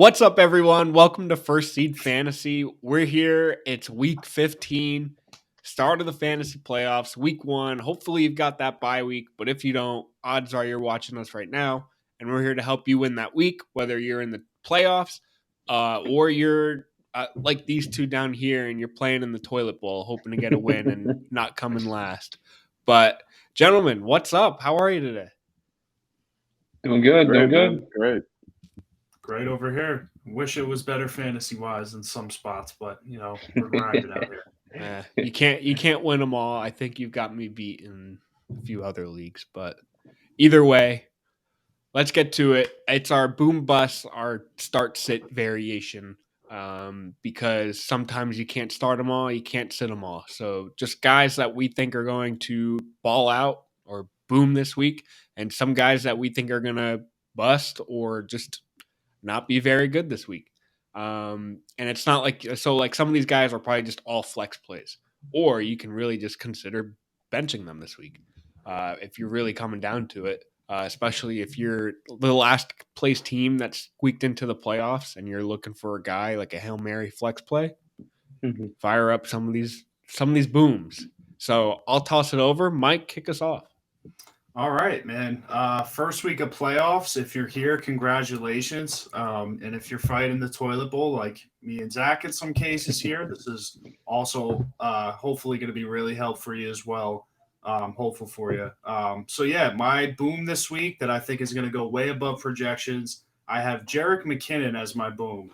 What's up, everyone? Welcome to First Seed Fantasy. We're here. It's week 15, start of the fantasy playoffs, week one. Hopefully, you've got that bye week, but if you don't, odds are you're watching us right now, and we're here to help you win that week, whether you're in the playoffs or you're like these two down here and you're playing in the toilet bowl, hoping to get a win and not coming last. But, gentlemen, what's up? How are you today? Doing good, Great, doing good. man. Great. Great over here. Wish it was better fantasy wise in some spots, but we're grinding out here. You can't win them all. I think you've got me beat in a few other leagues, but either way, let's get to it. It's our boom bust, our start sit variation, because sometimes you can't start them all, you can't sit them all. So just guys that we think are going to ball out or boom this week, and some guys that we think are going to bust or just not be very good this week. And it's not like some of these guys are probably just all flex plays, or you can really just consider benching them this week if you're really coming down to it. Especially if you're the last place team that's squeaked into the playoffs and you're looking for a guy like a Hail Mary flex play, fire up some of these booms. So I'll toss it over. Mike, kick us off. All right, man. First week of playoffs. If you're here, congratulations. And if you're fighting the toilet bowl, like me and Zach in some cases here, this is also hopefully going to be really helpful for you as well. Hopeful for you. So yeah, my boom this week that I think is going to go way above projections. I have Jerick McKinnon as my boom.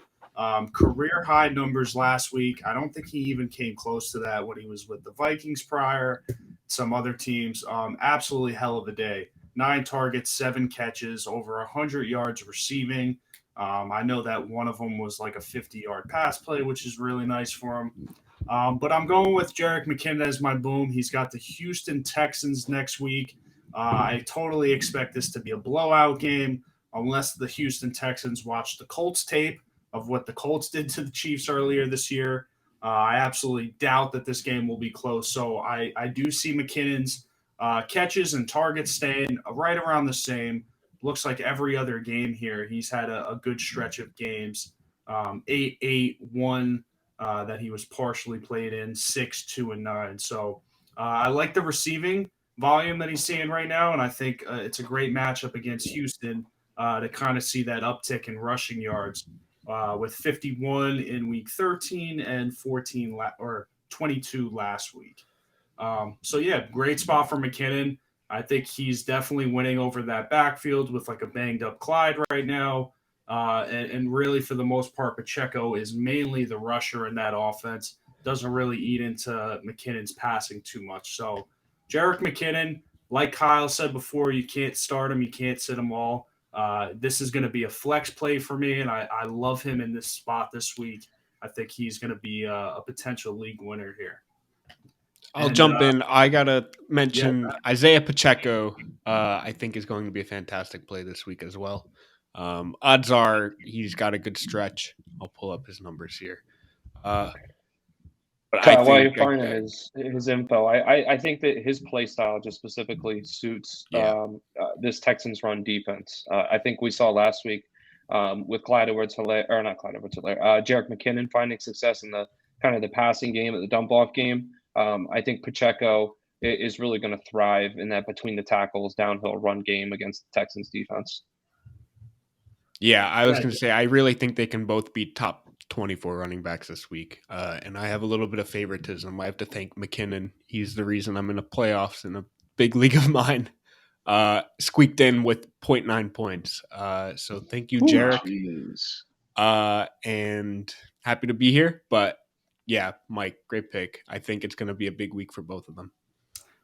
Career high numbers last week. I don't think he even came close to that when he was with the Vikings prior. Some other teams. Absolutely hell of a day. 9 targets, 7 catches, over 100 yards receiving. I know that one of them was like a 50-yard pass play, which is really nice for him. But I'm going with Jerick McKinnon as my boom. He's got the Houston Texans next week. I totally expect this to be a blowout game unless the Houston Texans watch the Colts tape of what the Colts did to the Chiefs earlier this year. I absolutely doubt that this game will be close. So I do see McKinnon's catches and targets staying right around the same. Looks like every other game here, he's had a good stretch of games. 8-8-1 that he was partially played in, 6-2-9. So I like the receiving volume that he's seeing right now, and I think it's a great matchup against Houston to kind of see that uptick in rushing yards. With 51 in week 13 and 22 last week. So yeah, great spot for McKinnon. I think he's definitely winning over that backfield with like a banged up Clyde right now. And really for the most part, Pacheco is mainly the rusher in that offense. Doesn't really eat into McKinnon's passing too much. So Jerick McKinnon, like Kyle said before, you can't start him, you can't sit them all. This is going to be a flex play for me, and I love him in this spot this week. I think he's going to be a potential league winner here. I'll jump in. I got to mention Isaiah Pacheco, I think is going to be a fantastic play this week as well. Odds are he's got a good stretch. I'll pull up his numbers here. But Kyle, while you're finding his info, I think that his play style just specifically suits this Texans run defense. I think we saw last week with Clyde Edwards-Helaire, or not Clyde Edwards-Helaire, Jerick McKinnon finding success in the kind of the passing game, at the dump-off game. I think Pacheco is really going to thrive in that between the tackles, downhill run game against the Texans defense. Yeah, I was going to say, I really think they can both be top 24 running backs this week. And I have a little bit of favoritism. I have to thank McKinnon. He's the reason I'm in the playoffs in a big league of mine. Squeaked in with 0.9 points. So thank you, Jerick. And happy to be here. But yeah, Mike, great pick. I think it's going to be a big week for both of them.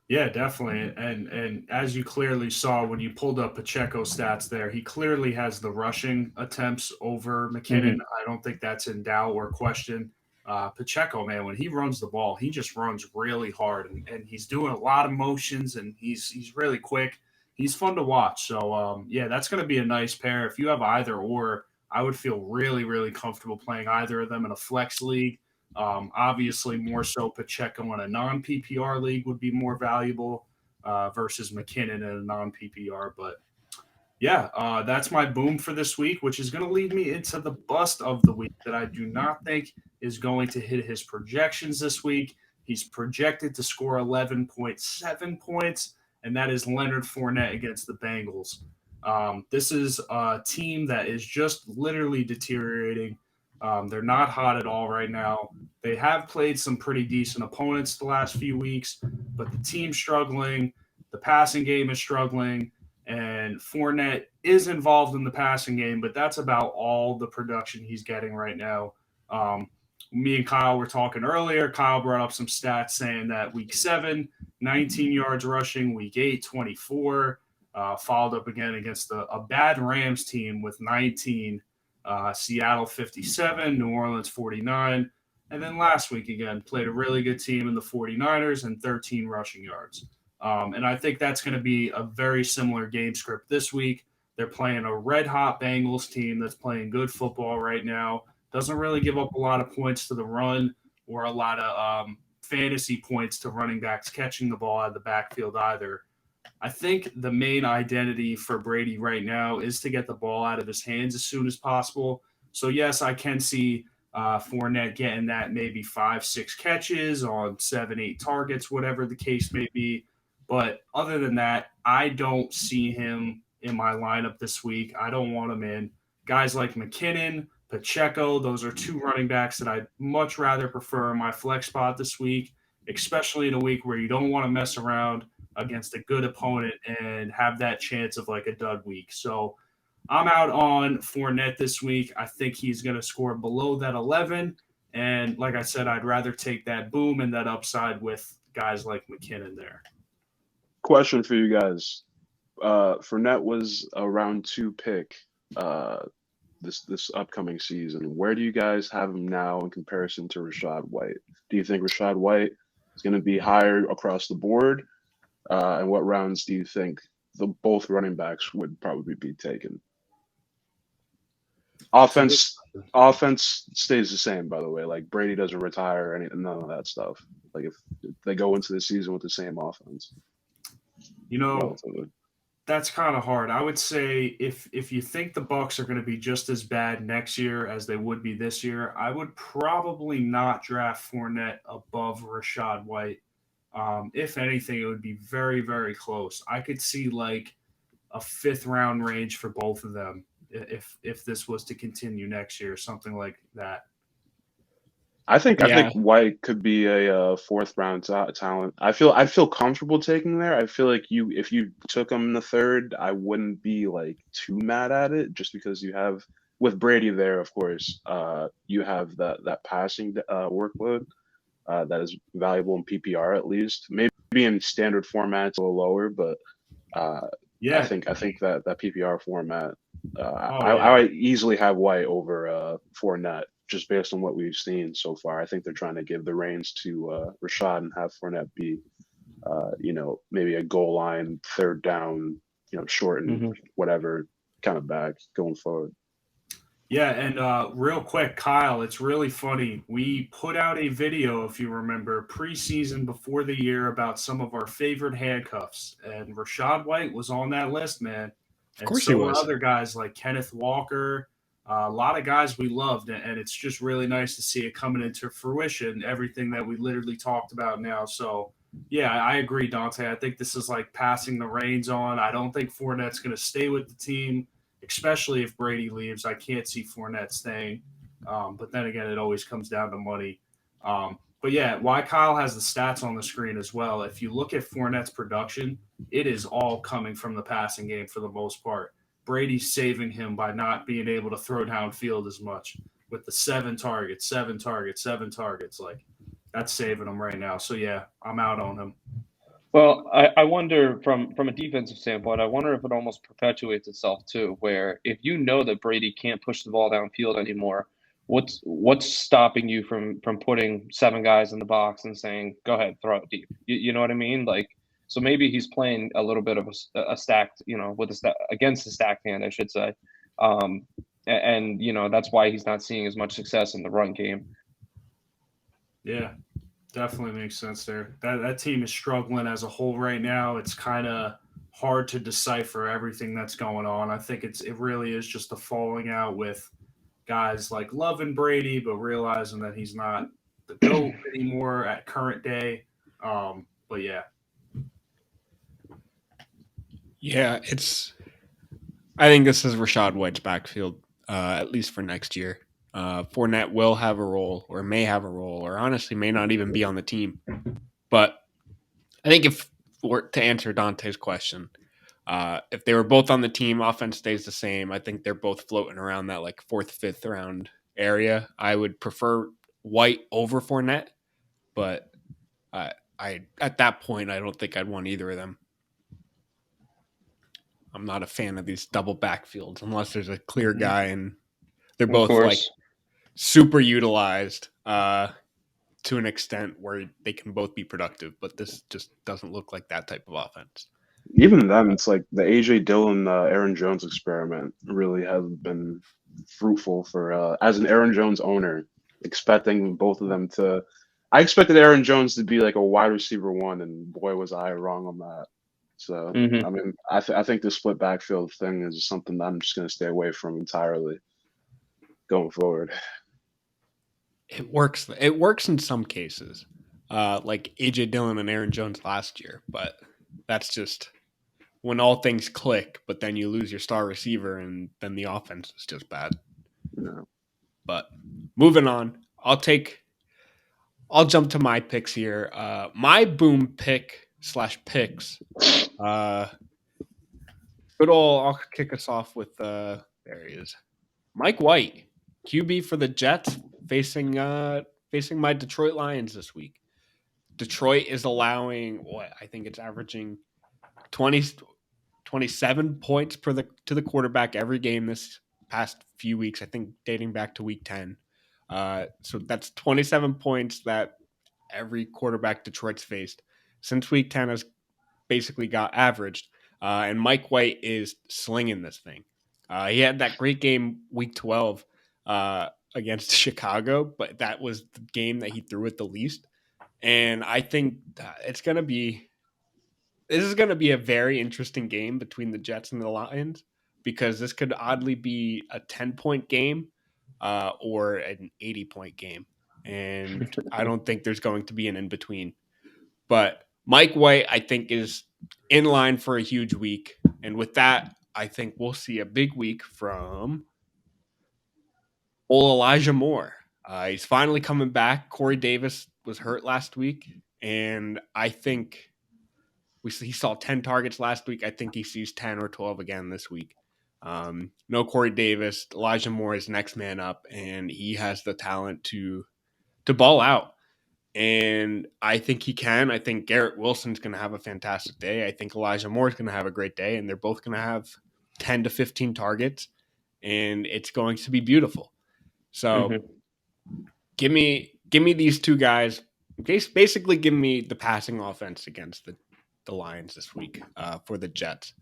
Yeah, definitely. And as you clearly saw when you pulled up Pacheco stats there, he clearly has the rushing attempts over McKinnon. I don't think that's in doubt or question. Pacheco, man, when he runs the ball, he just runs really hard, and he's doing a lot of motions, and he's really quick. He's fun to watch. So, yeah, that's going to be a nice pair. If you have either or, I would feel really, really comfortable playing either of them in a flex league. Obviously, more so Pacheco in a non-PPR league would be more valuable versus McKinnon in a non-PPR. But Yeah, that's my boom for this week, which is going to lead me into the bust of the week that I do not think is going to hit his projections this week. He's projected to score 11.7 points, and that is Leonard Fournette against the Bengals. This is a team that is just literally deteriorating. They're not hot at all right now. They have played some pretty decent opponents the last few weeks, but the team's struggling. The passing game is struggling. And Fournette is involved in the passing game, but that's about all the production he's getting right now. Me and Kyle were talking earlier. Kyle brought up some stats saying that week 7, 19 yards rushing, week 8, 24, followed up again against a bad Rams team with 19, Seattle 57, New Orleans 49. And then last week again, played a really good team in the 49ers and 13 rushing yards. And I think that's going to be a very similar game script this week. They're playing a red-hot Bengals team that's playing good football right now. Doesn't really give up a lot of points to the run or a lot of fantasy points to running backs catching the ball out of the backfield either. I think the main identity for Brady right now is to get the ball out of his hands as soon as possible. So, yes, I can see Fournette getting that maybe 5-6 catches on 7-8 targets, whatever the case may be. But other than that, I don't see him in my lineup this week. I don't want him in. Guys like McKinnon, Pacheco, those are two running backs that I'd much rather prefer in my flex spot this week, especially in a week where you don't want to mess around against a good opponent and have that chance of like a dud week. So I'm out on Fournette this week. I think he's going to score below that 11. And like I said, I'd rather take that boom and that upside with guys like McKinnon there. Question for you guys. Fournette was a round 2 pick this upcoming season. Where do you guys have him now in comparison to Rachaad White? Do you think Rachaad White is going to be higher across the board? And what rounds do you think both running backs would probably be taken? Offense stays the same, by the way. Like Brady doesn't retire or none of that stuff. Like if they go into the season with the same offense. You know, that's kind of hard. I would say if you think the Bucs are going to be just as bad next year as they would be this year, I would probably not draft Fournette above Rachaad White. If anything, it would be very, very close. I could see like a 5th round range for both of them if this was to continue next year, something like that. I think White could be a 4th round talent. I feel comfortable taking there. I feel like if you took him in the 3rd, I wouldn't be like too mad at it, just because you have with Brady there, of course, you have that passing workload that is valuable in PPR at least. Maybe in standard format it's a little lower, but I think that PPR format, I would easily have White over Fournette. Just based on what we've seen so far. I think they're trying to give the reins to Rachaad and have Fournette be, maybe a goal line, 3rd down, shortened, whatever kind of back going forward. Yeah, and real quick, Kyle, it's really funny. We put out a video, if you remember, preseason before the year about some of our favorite handcuffs, and Rachaad White was on that list, man. Of course he was. Other guys like Kenneth Walker, a lot of guys we loved, and it's just really nice to see it coming into fruition, everything that we literally talked about now. So, yeah, I agree, Dante. I think this is like passing the reins on. I don't think Fournette's going to stay with the team, especially if Brady leaves. I can't see Fournette staying. But then again, it always comes down to money. But, yeah, why Kyle has the stats on the screen as well. If you look at Fournette's production, it is all coming from the passing game for the most part. Brady's saving him by not being able to throw downfield as much with the 7 targets. Like, that's saving him right now. So, yeah, I'm out on him. Well, I wonder from a defensive standpoint, I wonder if it almost perpetuates itself too, where if you know that Brady can't push the ball downfield anymore, what's stopping you from putting 7 guys in the box and saying, go ahead, throw it deep? You know what I mean? Like, so maybe he's playing a little bit of a stacked, against a stacked hand, I should say. And that's why he's not seeing as much success in the run game. Yeah, definitely makes sense there. That team is struggling as a whole right now. It's kind of hard to decipher everything that's going on. I think it really is just a falling out with guys like Love and Brady, but realizing that he's not the GOAT anymore at current day. But yeah. Yeah, I think this is Rachaad White's backfield, at least for next year. Fournette will have a role, or may have a role, or honestly may not even be on the team. But I think to answer Dante's question, if they were both on the team, offense stays the same. I think they're both floating around that like 4th, 5th round area. I would prefer White over Fournette, but I at that point I don't think I'd want either of them. I'm not a fan of these double backfields unless there's a clear guy and they're both like super utilized to an extent where they can both be productive. But this just doesn't look like that type of offense. Even then, it's like the A.J. Dillon, Aaron Jones experiment really has been fruitful for as an Aaron Jones owner, expecting both of them to. I expected Aaron Jones to be like a wide receiver 1, and boy was I wrong on that. So I mean, I think the split backfield thing is something that I'm just going to stay away from entirely going forward. It works. It works in some cases, like A.J. Dillon and Aaron Jones last year, but that's just when all things click. But then you lose your star receiver, and then the offense is just bad. No. But moving on, I'll jump to my picks here. My boom pick / picks. I'll kick us off with there he is, Mike White, QB for the Jets, facing my Detroit Lions this week. Detroit is allowing I think it's averaging 27 points to the quarterback every game this past few weeks. I think dating back to week 10. So that's 27 points that every quarterback Detroit's faced since week 10 has basically got averaged. And Mike White is slinging this thing. He had that great game week 12 against Chicago, but that was the game that he threw it the least. And I think this is going to be a very interesting game between the Jets and the Lions, because this could oddly be a 10-point game or an 80-point game. And I don't think there's going to be an in-between. But Mike White, I think, is in line for a huge week. And with that, I think we'll see a big week from old Elijah Moore. He's finally coming back. Corey Davis was hurt last week, and I think he saw 10 targets last week. I think he sees 10 or 12 again this week. No Corey Davis. Elijah Moore is next man up, and he has the talent to ball out. And I think he can. I think Garrett Wilson's going to have a fantastic day. I think Elijah Moore's going to have a great day, and they're both going to have 10 to 15 targets, and it's going to be beautiful. So give me these two guys. Basically, give me the passing offense against the Lions this week for the Jets,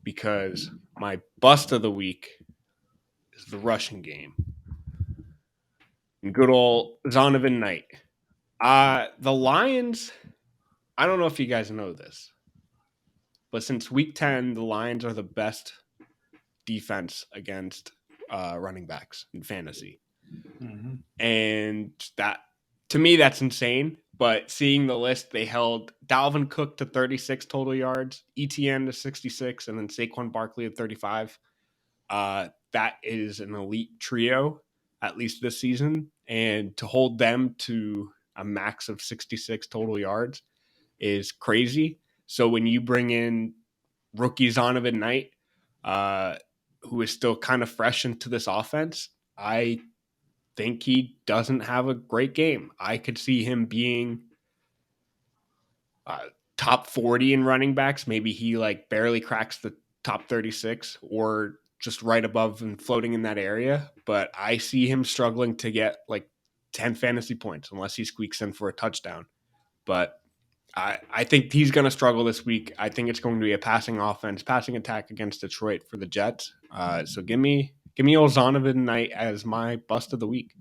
because my bust of the week is the rushing game. And good old Zonovan Knight. The Lions, I don't know if you guys know this, but since week 10, the Lions are the best defense against running backs in fantasy. And that, to me, that's insane. But seeing the list, they held Dalvin Cook to 36 total yards, ETN to 66, and then Saquon Barkley at 35. That is an elite trio, at least this season. And to hold them to a max of 66 total yards is crazy. So when you bring in rookie Zonovan Knight, who is still kind of fresh into this offense, I think he doesn't have a great game. I could see him being top 40 in running backs. Maybe he like barely cracks the top 36 or just right above and floating in that area. But I see him struggling to get like 10 fantasy points unless he squeaks in for a touchdown. But I think he's going to struggle this week. I think it's going to be a passing attack against Detroit for the Jets. So give me old Zonovan Knight as my bust of the week.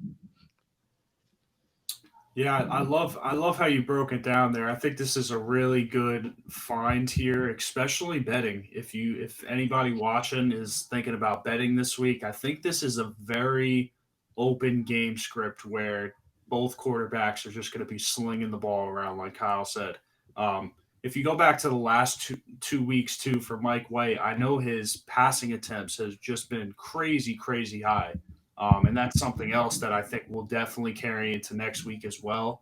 Yeah, I love how you broke it down there. I think this is a really good find here, especially betting. If anybody watching is thinking about betting this week, I think this is a very open game script where both quarterbacks are just going to be slinging the ball around, like Kyle said. Um, if you go back to the last two weeks too for Mike White, I know his passing attempts has just been crazy, crazy high. And that's something else that I think will definitely carry into next week as well.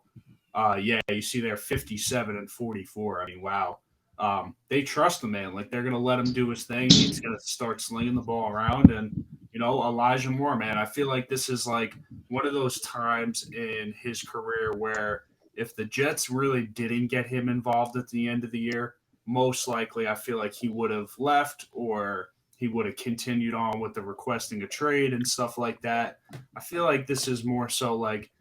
Yeah, you see there 57 and 44. I mean, wow. They trust the man. Like, they're going to let him do his thing. He's going to start slinging the ball around. And, Elijah Moore, man, I feel like this is like one of those times in his career where if the Jets really didn't get him involved at the end of the year, most likely I feel like he would have left or he would have continued on with the requesting a trade and stuff like that. I feel like this is more so like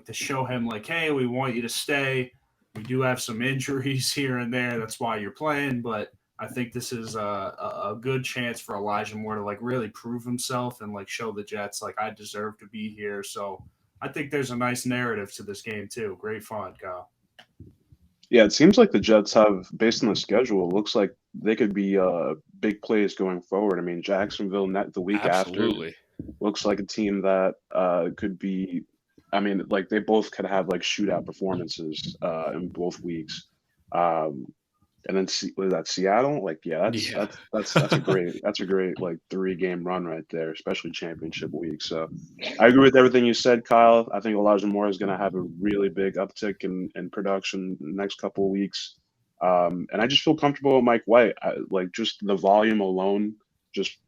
to show him like, hey, we want you to stay. We do have some injuries here and there. That's why you're playing, but I think this is a good chance for Elijah Moore to like really prove himself and like show the Jets like I deserve to be here. So I think there's a nice narrative to this game too. Great fun, Kyle. Yeah, it seems like the Jets have, based on the schedule, it looks like they could be big plays going forward. I mean, Jacksonville the week Absolutely. after looks like a team that could be. I mean, like they both could have like shootout performances in both weeks. And then was that Seattle? Like, yeah, that's a great like 3-game run right there, especially championship week. So I agree with everything you said, Kyle. I think Elijah Moore is going to have a really big uptick in production in the next couple of weeks. And I just feel comfortable with Mike White. Like just the volume alone just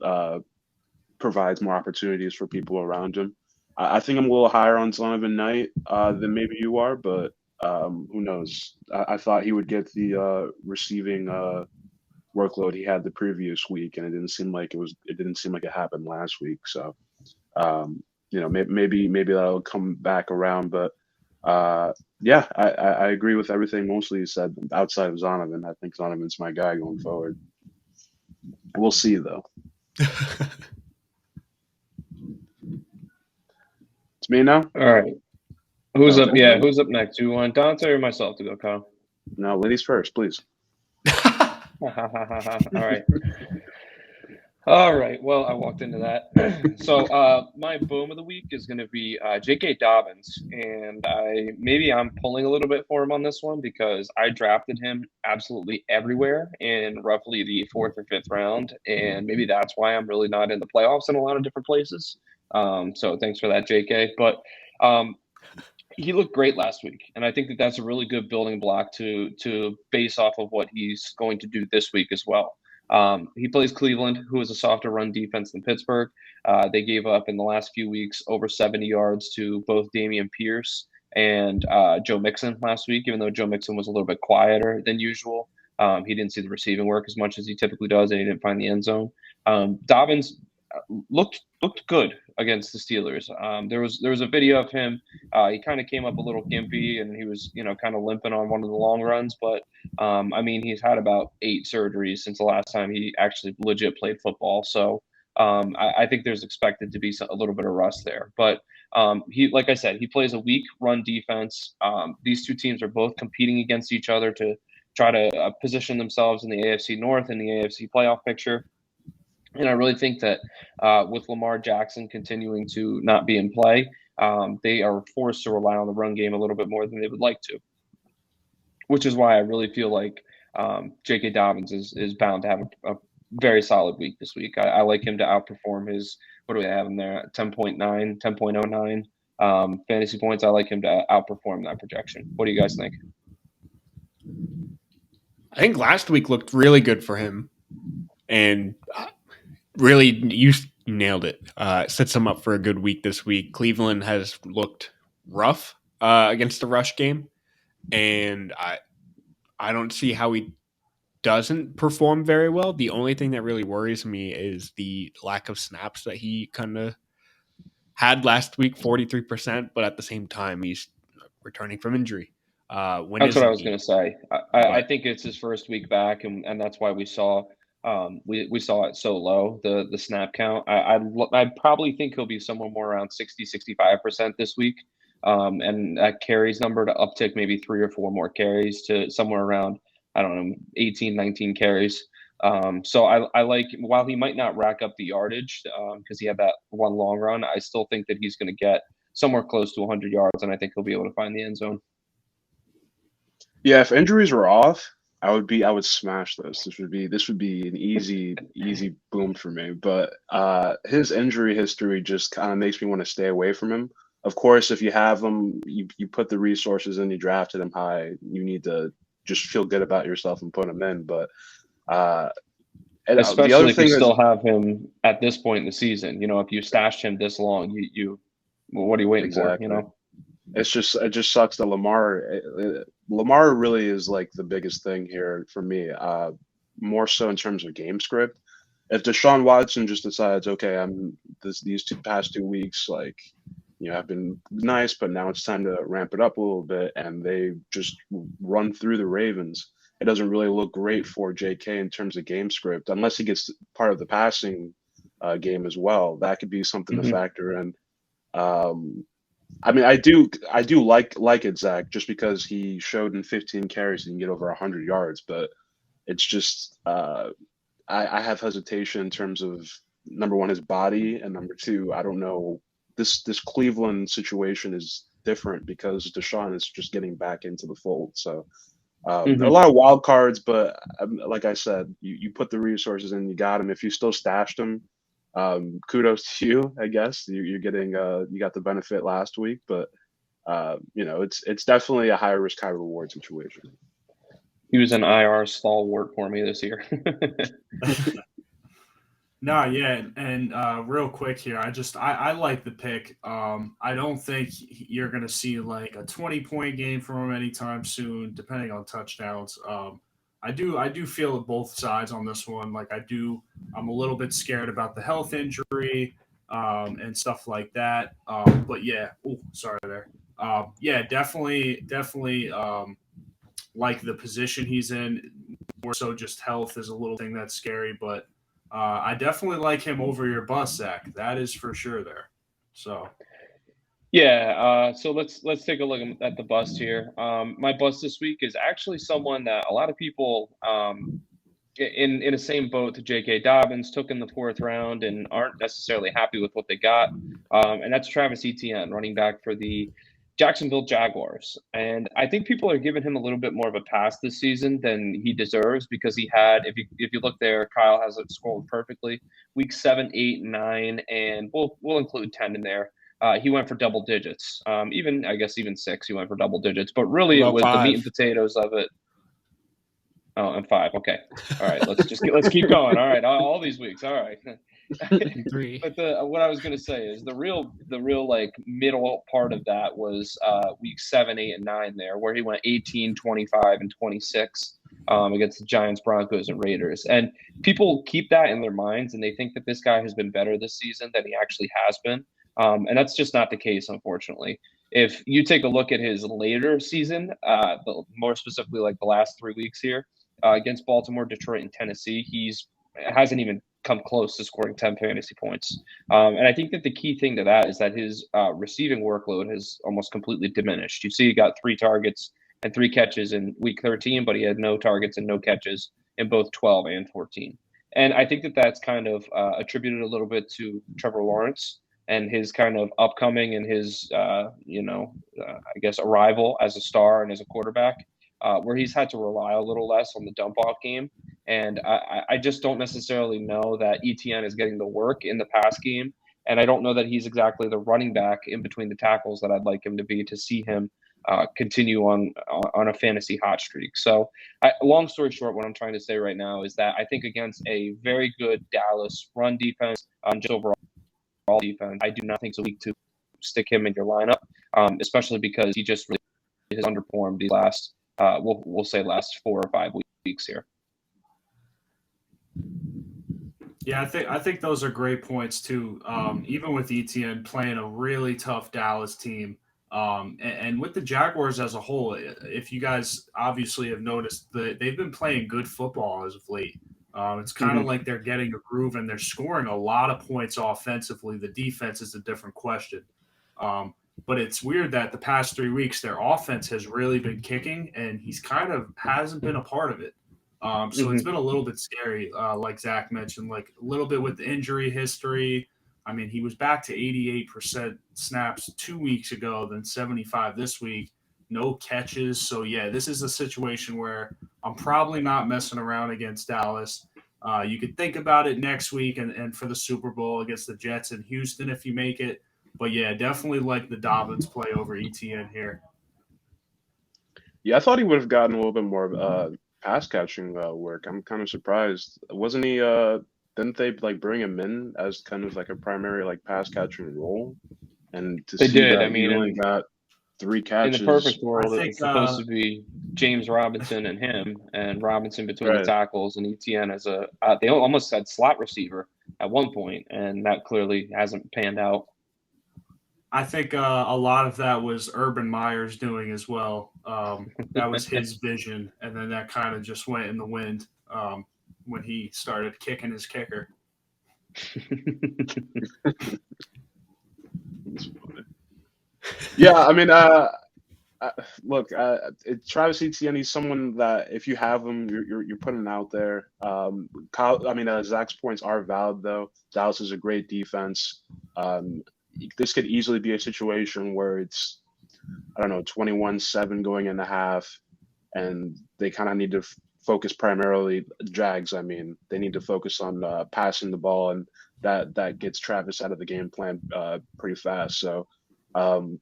provides more opportunities for people around him. I think I'm a little higher on Zonovan Knight than maybe you are, but who knows? I thought he would get the receiving workload he had the previous week, and it didn't seem like it happened last week. So, maybe that'll come back around. But yeah, I agree with everything mostly you said outside of Zonovan. I think Zonovan's my guy going forward. We'll see though. It's me now. All right. Who's up? Yeah, who's up next? Do you want Dante or myself to go, Kyle? No, ladies first, please. All right. Well, I walked into that. So my boom of the week is going to be J.K. Dobbins, and I'm pulling a little bit for him on this one because I drafted him absolutely everywhere in roughly the 4th or 5th round, and maybe that's why I'm really not in the playoffs in a lot of different places. So thanks for that, J.K. But he looked great last week, and I think that that's a really good building block to base off of what he's going to do this week as well. He plays Cleveland, who is a softer run defense than Pittsburgh. They gave up in the last few weeks over 70 yards to both Dameon Pierce and Joe Mixon last week, even though Joe Mixon was a little bit quieter than usual. He didn't see the receiving work as much as he typically does, and he didn't find the end zone. Dobbins looked good against the Steelers. There was a video of him. He kind of came up a little gimpy, and he was kind of limping on one of the long runs. But he's had about 8 surgeries since the last time he actually legit played football. So I think there's expected to be a little bit of rust there. But he, like I said, he plays a weak run defense. These two teams are both competing against each other to try to position themselves in the AFC North and the AFC playoff picture. And I really think that with Lamar Jackson continuing to not be in play, they are forced to rely on the run game a little bit more than they would like to, which is why I really feel like J.K. Dobbins is bound to have a very solid week this week. I like him to outperform his, what do we have him there, 10.9, 10.09 fantasy points. I like him to outperform that projection. What do you guys think? I think last week looked really good for him. And really, you nailed it. Sets him up for a good week this week. Cleveland has looked rough against the rush game, and I don't see how he doesn't perform very well. The only thing that really worries me is the lack of snaps that he kind of had last week, 43%, but at the same time, he's returning from injury. That's what I was going to say. I think it's his first week back, and that's why we saw we saw it so low, the snap count. I probably think he'll be somewhere more around 60-65% this week. and that carries number to uptick maybe 3 or 4 more carries to somewhere around, I don't know, 18, 19 carries. So I like, while he might not rack up the yardage because he had that one long run, I still think that he's going to get somewhere close to 100 yards, and I think he'll be able to find the end zone. Yeah, if injuries were off, I would smash this. This would be an easy boom for me. But his injury history just kind of makes me want to stay away from him. Of course, if you have him, you put the resources in, you drafted him high, you need to just feel good about yourself and put him in. But especially if you still have him at this point in the season, if you stashed him this long, what are you waiting for? It just sucks that Lamar really is like the biggest thing here for me. More so in terms of game script. If Deshaun Watson just decides, okay, these past 2 weeks, like, have been nice, but now it's time to ramp it up a little bit, and they just run through the Ravens, it doesn't really look great for JK in terms of game script, unless he gets part of the passing game as well. That could be something to factor in. I mean, I do like it, Zach, just because he showed in 15 carries he can get over 100 yards, but it's just I have hesitation in terms of, number one, his body, and number two, I don't know. This Cleveland situation is different because Deshaun is just getting back into the fold. So a lot of wild cards, but like I said, you put the resources in, you got him. If you still stashed him, kudos to you, I guess. You're getting you got the benefit last week, but it's definitely a high risk, high reward situation. He was an IR stalwart for me this year. No, yeah, and real quick here, I like the pick. I don't think you're going to see like a 20-point game from him anytime soon, depending on touchdowns. I do feel both sides on this one. Like I'm a little bit scared about the health injury and stuff like that. But yeah, sorry there. Yeah, definitely like the position he's in. More so, just health is a little thing that's scary, but. I definitely like him over your bust, Zach. That is for sure there. So, yeah. So let's take a look at the bust here. My bust this week is actually someone that a lot of people in the same boat to J.K. Dobbins took in the 4th round and aren't necessarily happy with what they got, and that's Travis Etienne, running back for the Jacksonville Jaguars. And I think people are giving him a little bit more of a pass this season than he deserves, because he had, if you look there, Kyle has it scrolled perfectly, week 7, 8, 9, and we'll include 10 in there. He went for double digits. Even 6, he went for double digits. But really, it was 5. The meat and potatoes of it. Oh, and 5. Okay. All right. Let's keep going. All right. All these weeks. All right. 3. But what I was going to say is the real like middle part of that was week 7, 8, and 9 there, where he went 18, 25, and 26 against the Giants, Broncos, and Raiders. And people keep that in their minds, and they think that this guy has been better this season than he actually has been. And that's just not the case, unfortunately. If you take a look at his later season, more specifically like the last 3 weeks here, against Baltimore, Detroit, and Tennessee, he hasn't even come close to scoring 10 fantasy points. And I think that the key thing to that is that his receiving workload has almost completely diminished. You see, he got 3 targets and 3 catches in week 13, but he had no targets and no catches in both 12 and 14. And I think that that's kind of attributed a little bit to Trevor Lawrence and his kind of upcoming and his, I guess, arrival as a star and as a quarterback. Where he's had to rely a little less on the dump-off game. And I just don't necessarily know that Etienne is getting the work in the pass game. And I don't know that he's exactly the running back in between the tackles that I'd like him to be, to see him continue on a fantasy hot streak. So long story short, what I'm trying to say right now is that I think against a very good Dallas run defense, just overall defense, I do not think it's a week to stick him in your lineup, especially because he just really has underperformed these last we'll say last 4 or 5 weeks here. Yeah, I think those are great points too. Even with Etienne playing a really tough Dallas team, and with the Jaguars as a whole, if you guys obviously have noticed, they've been playing good football as of late. It's kind of like they're getting a groove and they're scoring a lot of points offensively. The defense is a different question. But it's weird that the past 3 weeks their offense has really been kicking, and he's kind of hasn't been a part of it. So it's been a little bit scary, like Zach mentioned, like a little bit with the injury history. I mean, he was back to 88% snaps 2 weeks ago, then 75 this week. No catches. So, yeah, this is a situation where I'm probably not messing around against Dallas. You could think about it next week and for the Super Bowl against the Jets in Houston if you make it. But, yeah, definitely like the Dobbins play over ETN here. Yeah, I thought he would have gotten a little bit more pass catching work. I'm kind of surprised. Wasn't he? Didn't they like bring him in as kind of like a primary like pass catching role? And to They see did. that I mean, he only got 3 catches. in the perfect world, I think, it's supposed to be James Robinson and him, and Robinson between the Right. tackles, and ETN as a. They almost had slot receiver at one point, and that clearly hasn't panned out. I think a lot of that was Urban Meyer's doing as well. That was his vision, and then that kind of just went in the wind when he started kicking his kicker. Yeah, I mean, look, Travis Etienne, he's someone that if you have him, you're putting out there. Zach's points are valid though. Dallas is a great defense. This could easily be a situation where it's, I don't know, 21-7 going in the half, and they kind of need to focus primarily, Jags, I mean, they need to focus on passing the ball, and that gets Travis out of the game plan pretty fast. So, the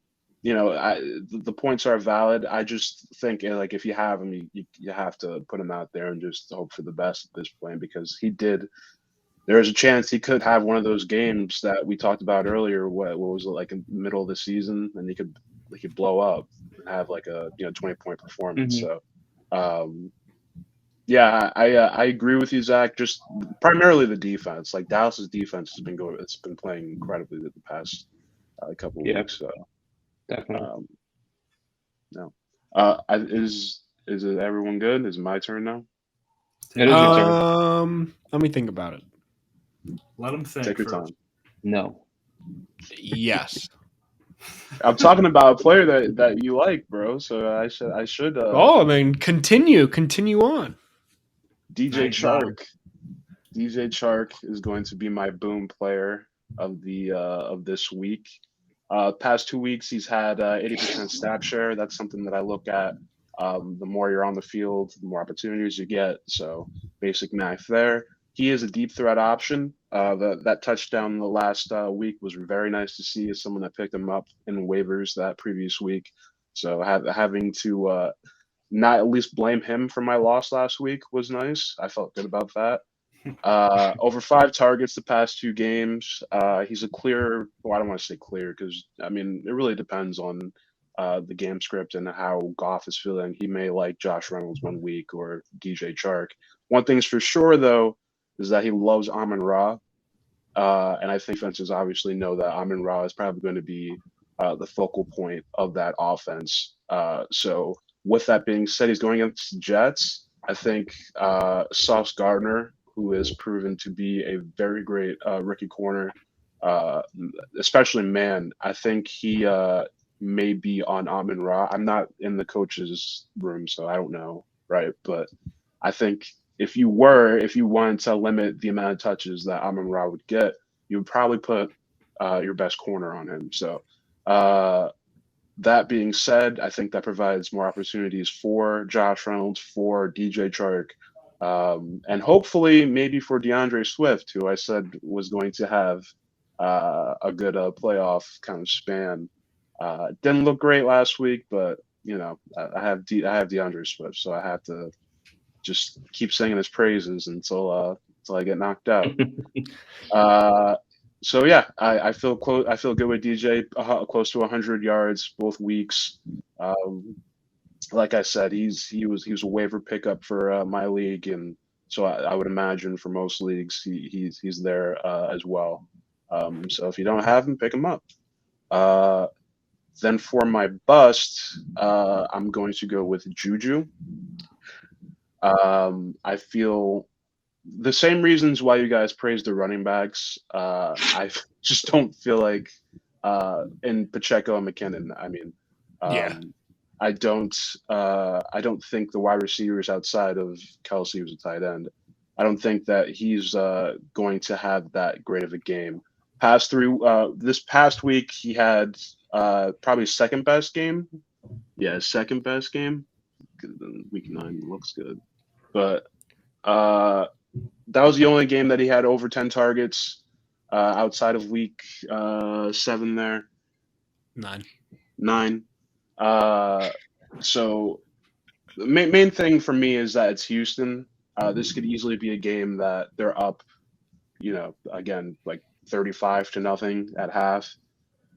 points are valid. I just think like if you have him, you have to put him out there and just hope for the best at this point, because there is a chance he could have one of those games that we talked about earlier. What was it, like in the middle of the season, and he could blow up and have like a 20-point performance. So, yeah, I agree with you, Zach. Just primarily the defense. Like Dallas's defense has been it's been playing incredibly the past couple of weeks. So definitely. No. Is it everyone good? Is it my turn now? It is your turn. Let me think about it. Let him think. Take your first. time. No. Yes. I'm talking about a player that you like, bro. So I should. Continue on. DJ Thanks, Chark. DJ Chark is going to be my boom player of this week. Past 2 weeks, he's had 80% snap share. That's something that I look at. The more you're on the field, the more opportunities you get. So basic math there. He is a deep threat option. That touchdown the last week was very nice to see as someone that picked him up in waivers that previous week. So having to not at least blame him for my loss last week was nice. I felt good about that. Over 5 targets the past 2 games. He's a clear, well, I don't want to say clear because, I mean, it really depends on the game script and how Goff is feeling. He may like Josh Reynolds one week or DJ Chark. One thing's for sure, though, is that he loves Amon-Ra. And I think fences obviously know that Amon-Ra is probably going to be the focal point of that offense. So with that being said, he's going against the Jets. I think Sauce Gardner, who has proven to be a very great rookie corner, especially man, I think he may be on Amon-Ra. I'm not in the coach's room, so I don't know, right? But I think if you wanted to limit the amount of touches that Amon-Ra would get, you would probably put your best corner on him. So that being said, I think that provides more opportunities for Josh Reynolds, for DJ Chark, and hopefully maybe for DeAndre Swift, who I said was going to have a good playoff kind of span. Didn't look great last week, but I have DeAndre Swift, so I have to just keep singing his praises until I get knocked out. So yeah, I feel close. I feel good with DJ, close to 100 yards both weeks. Like I said, he was a waiver pickup for my league, and so I would imagine for most leagues he's there as well. So if you don't have him, pick him up. Then for my bust, I'm going to go with Juju. I feel the same reasons why you guys praise the running backs. I just don't feel like in Pacheco and McKinnon. I mean, Yeah. I don't think the wide receivers outside of Kelsey, who's a tight end, I don't think that he's going to have that great of a game. This past week, he had probably second best game. Yeah, second best game. Week 9 looks good, but that was the only game that he had over 10 targets outside of week 7 there. 9. So the main thing for me is that it's Houston. This could easily be a game that they're up, again, like 35-0 at half.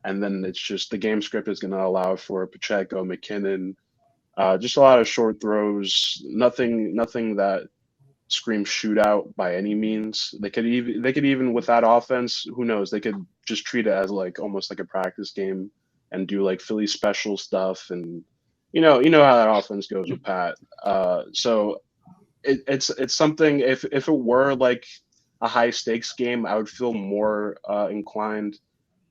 And then it's just the game script is going to allow for Pacheco, McKinnon, just a lot of short throws, nothing that screams shootout by any means. They could even with that offense, who knows? They could just treat it as like almost like a practice game and do like Philly special stuff, and you know how that offense goes with Pat. So it's something. If it were like a high stakes game, I would feel more inclined.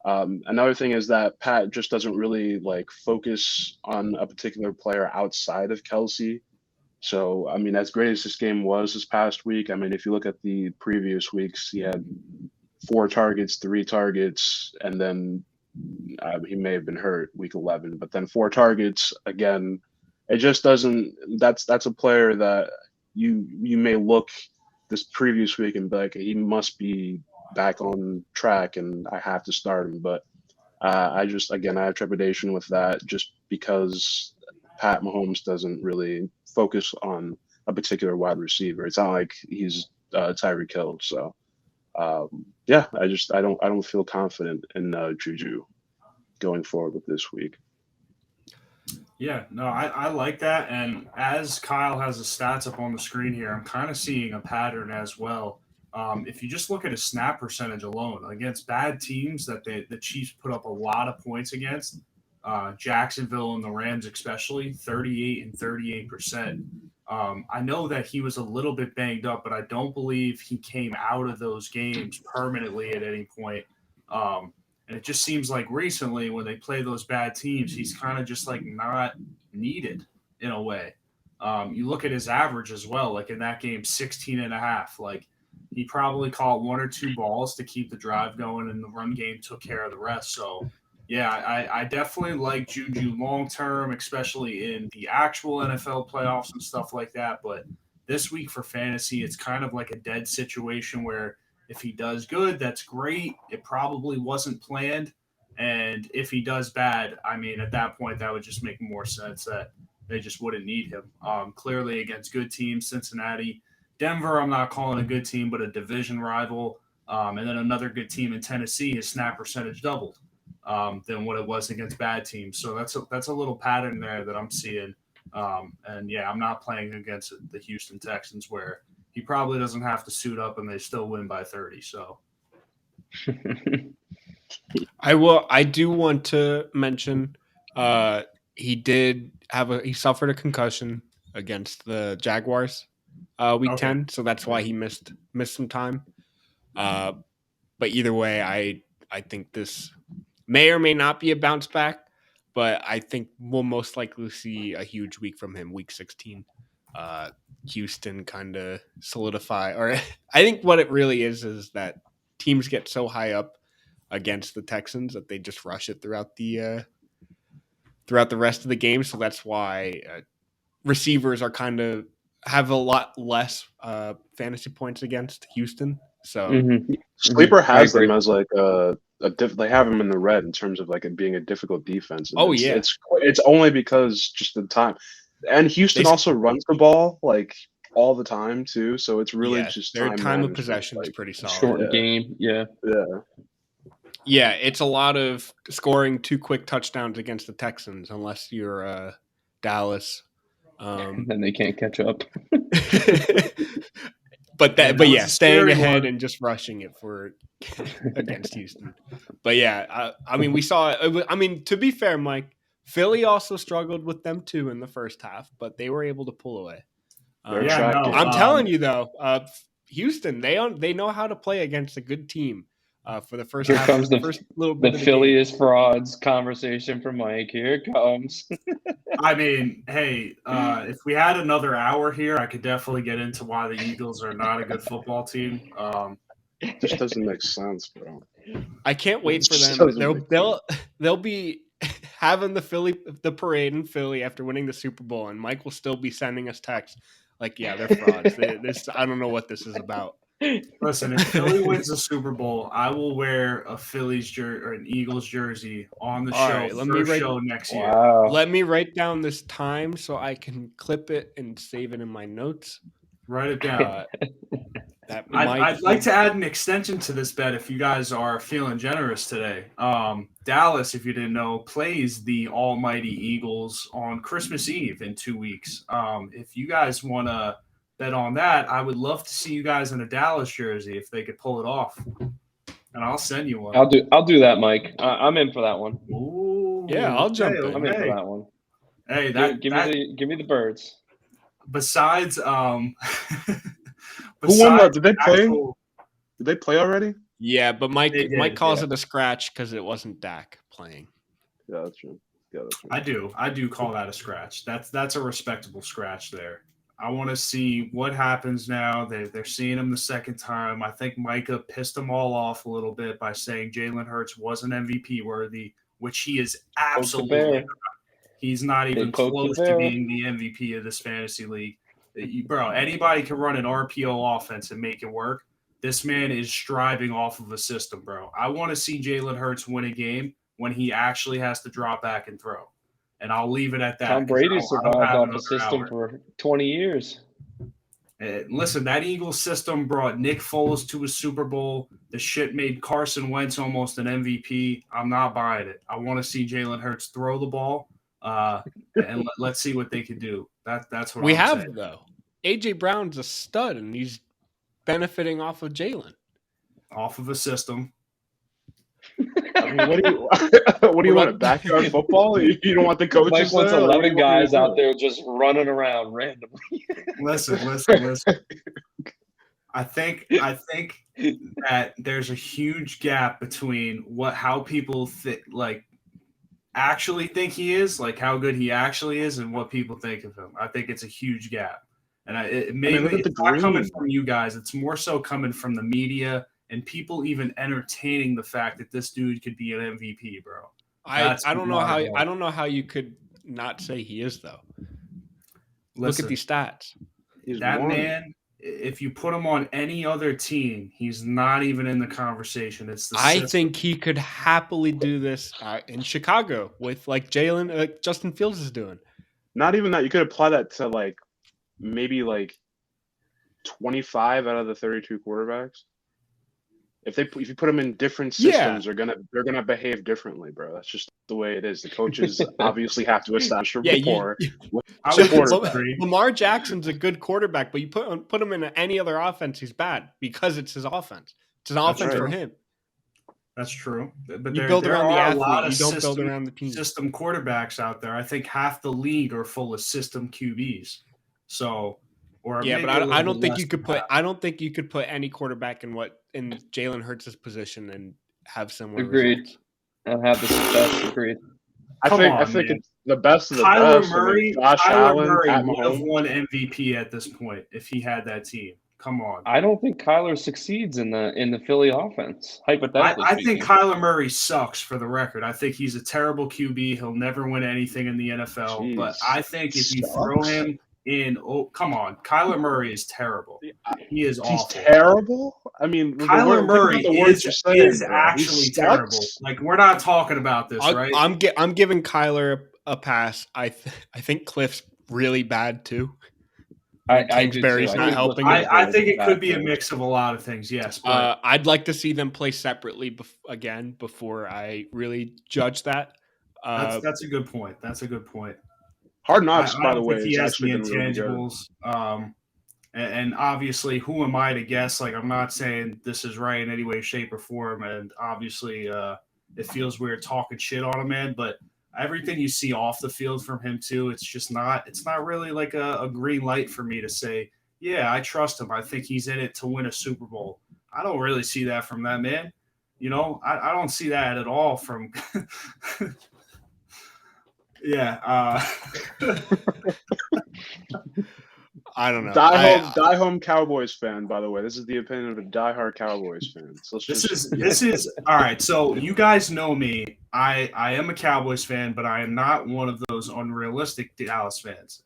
Another thing is that Pat just doesn't really like focus on a particular player outside of Kelsey. So, I mean, as great as this game was this past week, I mean, if you look at the previous weeks, he had 4 targets, 3 targets, and then he may have been hurt week 11, but then 4 targets again. It just doesn't. That's a player that you may look this previous week and be like, he must be back on track, and I have to start him. But I have trepidation with that just because Pat Mahomes doesn't really focus on a particular wide receiver. It's not like he's Tyreek Hill. So I don't feel confident in Juju going forward with this week. Yeah, no, I like that. And as Kyle has the stats up on the screen here, I'm kind of seeing a pattern as well. If you just look at his snap percentage alone against bad teams that the Chiefs put up a lot of points against, Jacksonville and the Rams especially, 38 and 38%. I know that he was a little bit banged up, but I don't believe he came out of those games permanently at any point. And it just seems like recently when they play those bad teams, he's kind of just like not needed in a way. You look at his average as well, like in that game, 16 and a half. Like he probably caught 1 or 2 balls to keep the drive going, and the run game took care of the rest. So, yeah, I definitely like Juju long term, especially in the actual NFL playoffs and stuff like that. But this week for fantasy, it's kind of like a dead situation where if he does good, that's great. It probably wasn't planned. And if he does bad, I mean, at that point, that would just make more sense that they just wouldn't need him. Clearly against good teams, Cincinnati, Denver, I'm not calling a good team, but a division rival. And then another good team in Tennessee, his snap percentage doubled than what it was against bad teams. So that's a little pattern there that I'm seeing. And yeah, I'm not playing against the Houston Texans where he probably doesn't have to suit up and they still win by 30. So I do want to mention he suffered a concussion against the Jaguars week 10, so that's why he missed some time. But either way, I think this may or may not be a bounce back, but I think we'll most likely see a huge week from him, week 16. Houston kind of solidify, or I think what it really is that teams get so high up against the Texans that they just rush it throughout the rest of the game. So that's why receivers are kind of have a lot less fantasy points against Houston. So Sleeper has them as like they have him in the red in terms of like it being a difficult defense. And it's only because just the time. And Houston also runs the ball like all the time too, so it's really just their time of possession is pretty solid. Short game, yeah. It's a lot of scoring 2 quick touchdowns against the Texans, unless you're Dallas. Then they can't catch up. but staying ahead and just rushing it against Houston. But yeah, I mean, we saw. I mean, to be fair, Mike. Philly also struggled with them too in the first half, but they were able to pull away. I'm telling you though, Houston they know how to play against a good team. For the first Here half, comes the first little bit the of the Philly game. is frauds conversation from Mike. Here it comes. I mean, hey, if we had another hour here, I could definitely get into why the Eagles are not a good football team. It just doesn't make sense, bro. I can't wait It for just them. doesn't make They'll be having the parade in Philly after winning the Super Bowl, and Mike will still be sending us texts like, "Yeah, they're frauds. I don't know what this is about." Listen, if Philly wins the Super Bowl, I will wear a Phillies jersey or an Eagles jersey on the All show, right, let me first write- show next year. Wow. Let me write down this time so I can clip it and save it in my notes. Write it down. That I'd like to add an extension to this bet if you guys are feeling generous today. Dallas, if you didn't know, plays the almighty Eagles on Christmas Eve in 2 weeks. If you guys want to bet on that, I would love to see you guys in a Dallas jersey if they could pull it off. And I'll send you one. I'll do that, Mike. I'm in for that one. Ooh, Yeah, I'll jump in. I'm in for that one. Hey, Give me the birds. Besides, Who won that? Did they play? actual- Did they play already? Yeah, but Mike did, calls yeah. it a scratch because it wasn't Dak playing. Yeah, that's true. Yeah, that's true. I do call that a scratch. That's a respectable scratch there. I want to see what happens now. They're seeing him the second time. I think Micah pissed them all off a little bit by saying Jalen Hurts wasn't MVP worthy, which he is absolutely not. He's not even close to being the MVP of this fantasy league. Bro, anybody can run an RPO offense and make it work. This man is striving off of a system, bro. I want to see Jalen Hurts win a game when he actually has to drop back and throw. And I'll leave it at that. Tom Brady survived off the system for 20 years. Listen, that Eagles system brought Nick Foles to a Super Bowl. The shit made Carson Wentz almost an MVP. I'm not buying it. I want to see Jalen Hurts throw the ball, and let's see what they can do. That's what we I'm have saying. though. AJ Brown's a stud, and he's benefiting off of Jalen. Off of a system. I mean, what do you want? A backyard football? You don't want the coaches? Mike wants there? 11 guys out there just running around randomly. Listen. I think that there's a huge gap between how people actually think he is, like how good he actually is, and what people think of him. I think it's a huge gap, and it's not coming from you guys. It's more so coming from the media and people even entertaining the fact that this dude could be an MVP, bro. I don't know how you could not say he is though. Look at these stats. Man, if you put him on any other team, he's not even in the conversation. I think he could happily do this in Chicago with like Justin Fields is doing. Not even that. You could apply that to like maybe like 25 out of the 32 quarterbacks. If you put them in different systems, they're gonna behave differently, bro. That's just the way it is. The coaches obviously have to establish a rapport. Lamar Jackson's a good quarterback, but you put him in any other offense, he's bad because it's his offense. It's an offense for him. That's true. But you build around the athlete. You don't build around the team. System quarterbacks out there. I think half the league are full of system QBs. So. But I don't think you could put. I don't think you could put any quarterback in Jalen Hurts' position and have similar. Agreed. Results. And have the success. Agreed. I think it's the best of the Kyler best. Murray, Josh Allen, Pat would have Mahomes. won MVP at this point if he had that team. Come on. I don't think Kyler succeeds in the Philly offense. Hypothetically, I think Kyler Murray sucks. For the record, I think he's a terrible QB. He'll never win anything in the NFL. Jeez, but I think if you throw him in, come on, Kyler Murray is terrible. He is awful. He's terrible. I mean, Kyler Murray is actually terrible. Like, we're not talking about this, right? I'm giving Kyler a pass. I think Cliff's really bad too. Kingsbury's not helping. I think it could be a mix of a lot of things. Yes, but I'd like to see them play separately before I really judge that. That's a good point. Hard Knocks, by the way, he has the intangibles. And obviously, who am I to guess? Like, I'm not saying this is right in any way, shape, or form. And obviously, it feels weird talking shit on a man. But everything you see off the field from him too, it's not really like a green light for me to say, yeah, I trust him. I think he's in it to win a Super Bowl. I don't really see that from that man. You know, I don't see that at all from. Yeah. I don't know. Die home Cowboys fan, by the way. This is the opinion of a diehard Cowboys fan. So this is all right. So you guys know me. I am a Cowboys fan, but I am not one of those unrealistic Dallas fans.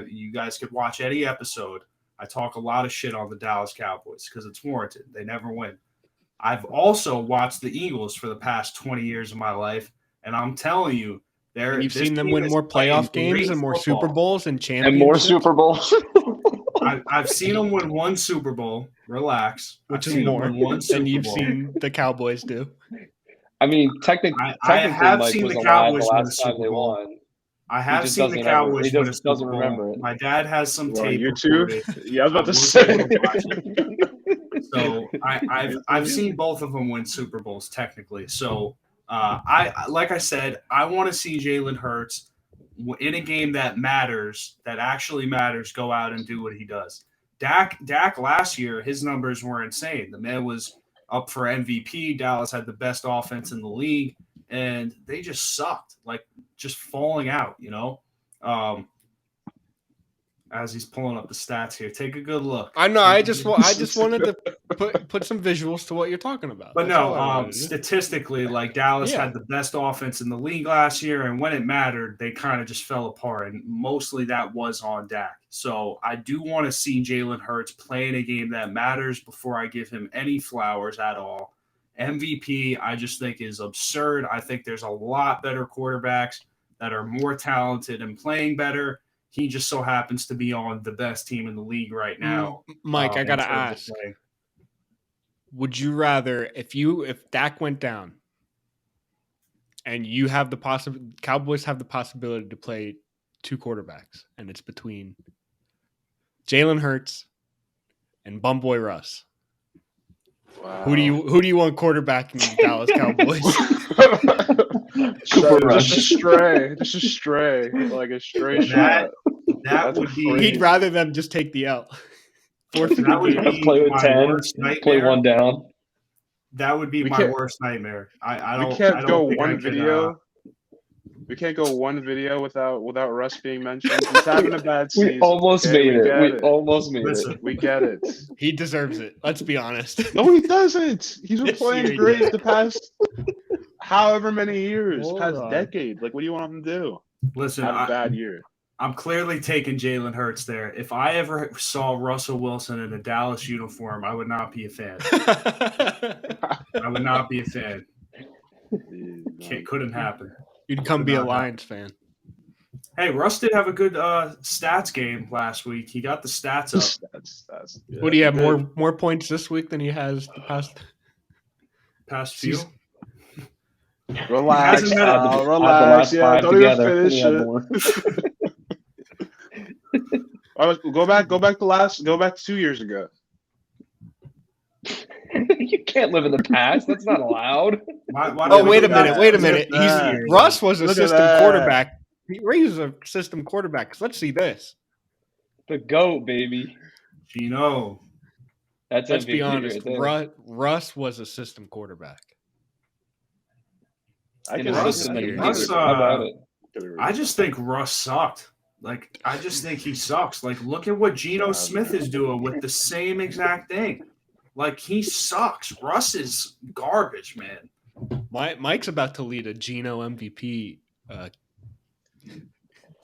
You guys could watch any episode. I talk a lot of shit on the Dallas Cowboys because it's warranted. They never win. I've also watched the Eagles for the past 20 years of my life, and I'm telling you, you've seen them win more playoff games and more Super Bowls and championships. And more Super Bowls. I've seen them win one Super Bowl. Relax. Which is more than you've seen the Cowboys do. I mean, technically, I have seen the Cowboys win the time they Super Bowl. won. I have seen the Cowboys win a Super Bowl. Remember it. My dad has some tape. You too? Yeah, I was about to say. So I've seen both of them win Super Bowls technically. So like I said, I want to see Jalen Hurts in a game that matters, that actually matters, go out and do what he does. Dak last year, his numbers were insane. The man was up for MVP. Dallas had the best offense in the league, and they just sucked, like just falling out, you know. As he's pulling up the stats here, take a good look. I know. I just wanted to put some visuals to what you're talking about. But no, statistically, like Dallas had the best offense in the league last year, and when it mattered, they kind of just fell apart. And mostly that was on Dak. So I do want to see Jalen Hurts play in a game that matters before I give him any flowers at all. MVP, I just think is absurd. I think there's a lot better quarterbacks that are more talented and playing better. He just so happens to be on the best team in the league right now. Mike, I gotta ask: would you rather, if Dak went down, and you have the Cowboys have the possibility to play two quarterbacks, and it's between Jalen Hurts and Bumboy Russ? Wow. Who do you want quarterbacking the Dallas Cowboys? Just a stray, like a stray shot. That would be. He'd rather them just take the L. That would be play with 10, play one down. That would be my worst nightmare. I don't. We can't go one could, video. We can't go one video without Russ being mentioned. He's having a bad season. We almost made it. Almost made it. We get it. He deserves it. Let's be honest. No, he doesn't. He's been playing great the past however many years, decade. Like, what do you want him to do? Listen, have a bad year. I'm clearly taking Jalen Hurts there. If I ever saw Russell Wilson in a Dallas uniform, I would not be a fan. I would not be a fan. Couldn't happen. You'd come be a Lions fan. Hey, Russ did have a good stats game last week. He got the stats up. Stats. Yeah. Would he have more points this week than he has the past few? Relax. Relax. Yeah, don't even finish it. Go back to 2 years ago. You can't live in the past. That's not allowed. Wait a minute. Russ was a system quarterback. He was a system quarterback. Let's see this. The GOAT, baby. Gino. Let's be honest. Russ was a system quarterback. I just think Russ sucked. Like, I just think he sucks. Like, look at what Geno Smith is doing with the same exact thing. Like, he sucks. Russ is garbage, man. Mike's about to lead a Geno MVP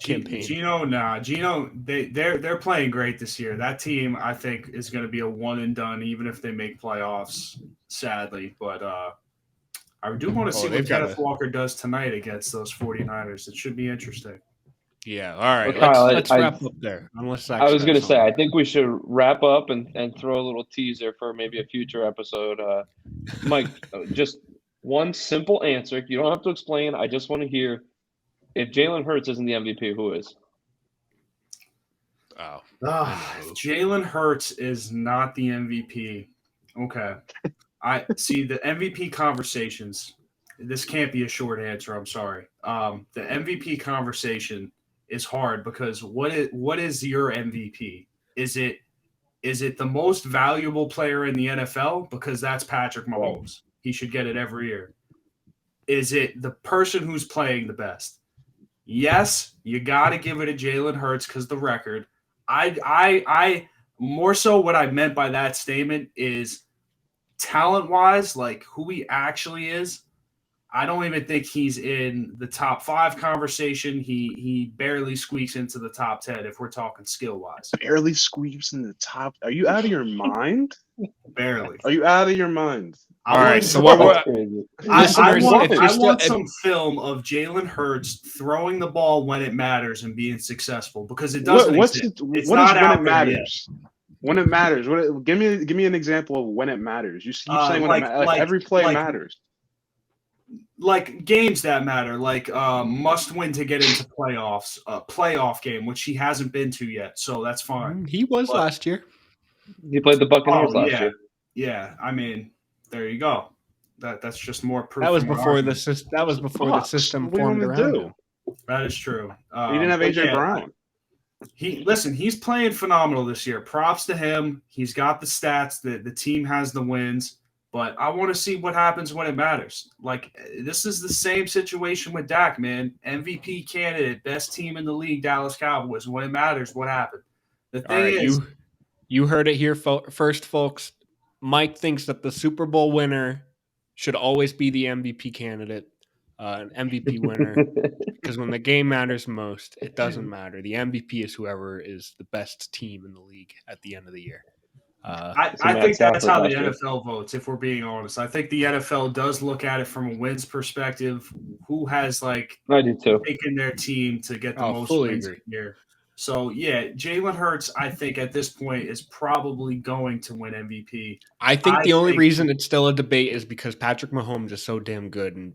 campaign. Geno, they're playing great this year. That team, I think, is going to be a one and done, even if they make playoffs, sadly. But I do want to see what Kenneth Walker does tonight against those 49ers. It should be interesting. Yeah, all right. Well, Kyle, let's wrap up there. Unless I was going to say, I think we should wrap up and throw a little teaser for maybe a future episode. Mike, just one simple answer. You don't have to explain. I just want to hear, if Jalen Hurts isn't the MVP, who is? Jalen Hurts is not the MVP. Okay. I see the MVP conversations. This can't be a short answer. I'm sorry. The MVP conversation is hard because what is your MVP? Is it the most valuable player in the NFL? Because that's Patrick Mahomes. he should get it every year. Is it the person who's playing the best? Yes, you got to give it to Jalen Hurts because the record. I more so what I meant by that statement is talent-wise, like who he actually is. I don't even think he's in the top 5 conversation. He barely squeaks into the top 10 if we're talking skill-wise. Barely squeaks in the top. Are you out of your mind? Barely. Are you out of your mind? All right. So I want some film of Jalen Hurts throwing the ball when it matters and being successful because it doesn't exist. It's what not is when out it there matters? yet. When it matters. Give me an example of when it matters. You keep saying when it matters. Like every play matters. Like games that matter, like must win to get into playoffs, a playoff game, which he hasn't been to yet, so that's fine. He was last year. He played the Buccaneers last year. Yeah, I mean, there you go. That's just more proof. That was before the system. That was before the system formed around him. That is true. He didn't have AJ Brown. He's playing phenomenal this year. Props to him. He's got the stats. The team has the wins. But I want to see what happens when it matters. Like, this is the same situation with Dak, man. MVP candidate, best team in the league, Dallas Cowboys. When it matters, what happened? The thing is, you heard it here first, folks. Mike thinks that the Super Bowl winner should always be the MVP candidate, an MVP winner, because when the game matters most, it doesn't matter. The MVP is whoever is the best team in the league at the end of the year. I think that's how the NFL votes, if we're being honest. I think the NFL does look at it from a wins perspective. Who has, like, I do too, taken their team to get the most wins here. So, yeah, Jalen Hurts, I think, at this point is probably going to win MVP. I think the only reason it's still a debate is because Patrick Mahomes is so damn good and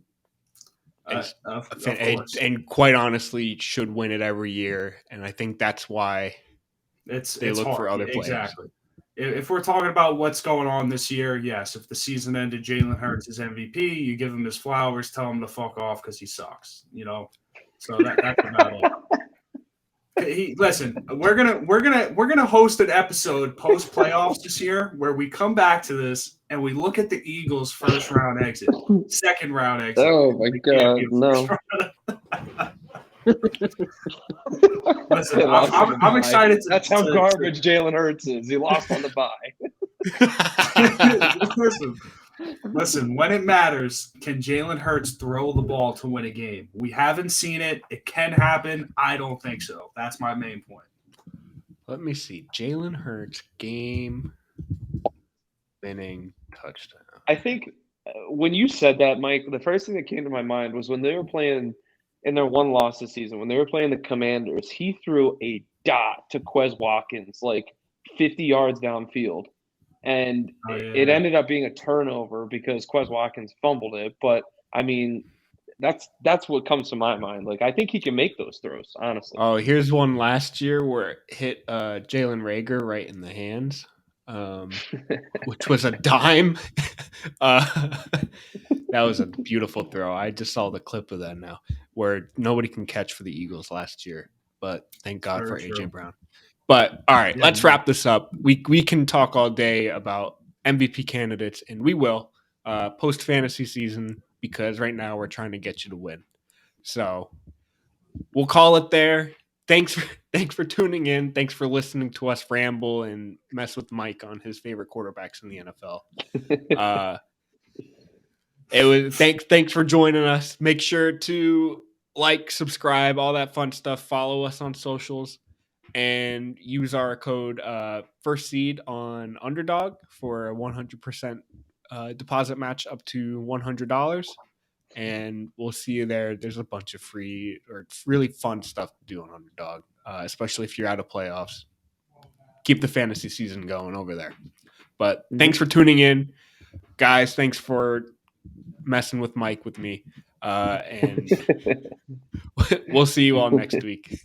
quite honestly should win it every year. And I think that's why they look for other players. Exactly. If we're talking about what's going on this year, yes. If the season ended, Jalen Hurts is MVP. You give him his flowers, tell him to fuck off because he sucks. You know, so that's about it. Listen, we're gonna host an episode post playoffs this year where we come back to this and we look at the Eagles' first round exit, second round exit. Oh my god, no. Listen, I'm excited. That's how garbage Jalen Hurts is. He lost on the bye. Listen, when it matters, can Jalen Hurts throw the ball to win a game? We haven't seen it. It can happen. I don't think so. That's my main point. Let me see. Jalen Hurts game-winning touchdown. I think when you said that, Mike, the first thing that came to my mind was when they were playing in their one loss this season, when they were playing the Commanders, he threw a dot to Quez Watkins, like 50 yards downfield. And it ended up being a turnover because Quez Watkins fumbled it. But, I mean, that's what comes to my mind. Like, I think he can make those throws, honestly. Oh, here's one last year where it hit Jalen Reagor right in the hands, which was a dime. That was a beautiful throw. I just saw the clip of that now, where nobody can catch for the Eagles last year. But thank God for AJ Brown. But all right, let's wrap this up. We can talk all day about MVP candidates, and we will post fantasy season because right now we're trying to get you to win. So we'll call it there. Thanks for tuning in. Thanks for listening to us ramble and mess with Mike on his favorite quarterbacks in the NFL. Thanks for joining us. Make sure to like, subscribe, all that fun stuff. Follow us on socials and use our code First Seed on Underdog for a 100% deposit match up to $100. And we'll see you there. There's a bunch of free or really fun stuff to do on Underdog, especially if you're out of playoffs. Keep the fantasy season going over there. But thanks for tuning in. Guys, thanks for messing with Mike with me. And we'll see you all next week.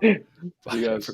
See you guys.